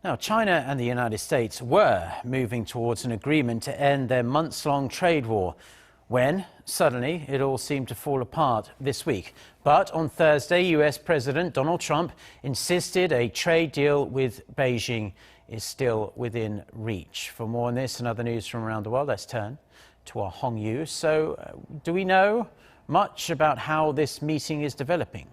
Now, China and the United States were moving towards an agreement to end their months-long trade war when, suddenly, it all seemed to fall apart this week. But on Thursday, U.S. President Donald Trump insisted a trade deal with Beijing is still within reach. For more on this and other news from around the world, let's turn to our Hong Yoo. So, do we know much about how this meeting is developing?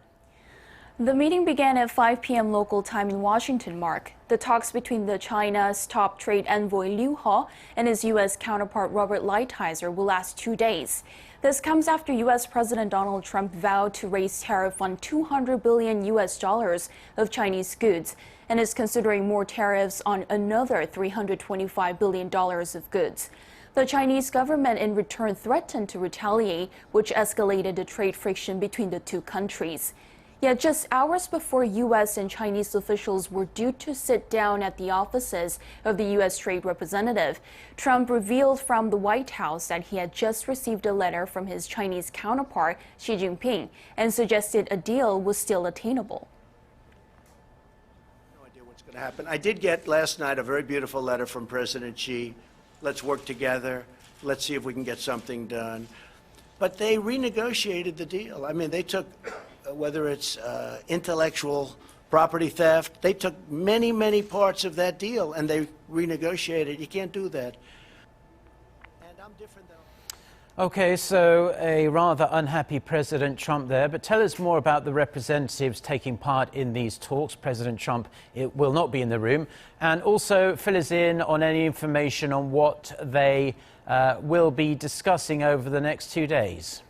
The meeting began at 5 p.m. local time in Washington, Mark. The talks between China's top trade envoy Liu He and his U.S. counterpart Robert Lighthizer will last 2 days. This comes after U.S. President Donald Trump vowed to raise tariff on $200 billion of Chinese goods and is considering more tariffs on another $325 billion of goods. The Chinese government in return threatened to retaliate, which escalated the trade friction between the two countries. Yet just hours before U.S. and Chinese officials were due to sit down at the offices of the U.S. Trade Representative, Trump revealed from the White House that he had just received a letter from his Chinese counterpart, Xi Jinping, and suggested a deal was still attainable. No idea what's going to happen. I did get last night a very beautiful letter from President Xi. Let's work together. Let's see if we can get something done. But they renegotiated the deal. I mean, they took, whether it's intellectual property theft, they took many, many parts of that deal and they renegotiated. You can't do that. And I'm different than... Okay, so a rather unhappy President Trump there, but tell us more about the representatives taking part in these talks. President Trump will not be in the room, and also fill us in on any information on what they will be discussing over the next 2 days.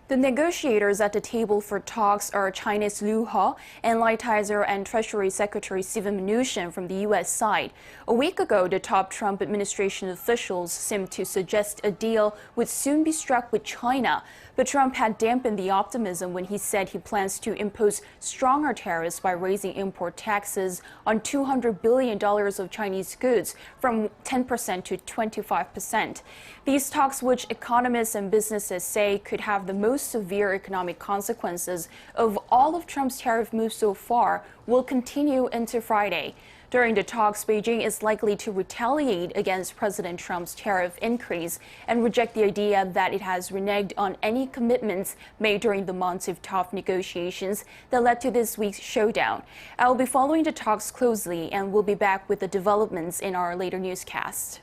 The negotiators at the table for talks are China's Liu He and Lighthizer and Treasury Secretary Steven Mnuchin from the U.S. side. A week ago, the top Trump administration officials seemed to suggest a deal would soon be struck with China. But Trump had dampened the optimism when he said he plans to impose stronger tariffs by raising import taxes on $200 billion of Chinese goods from 10% to 25%. These talks, which economists and businesses say could have the most severe economic consequences of all of Trump's tariff moves so far, will continue into Friday. During the talks, Beijing is likely to retaliate against President Trump's tariff increase and reject the idea that it has reneged on any commitments made during the months of tough negotiations that led to this week's showdown. I will be following the talks closely and will be back with the developments in our later newscast.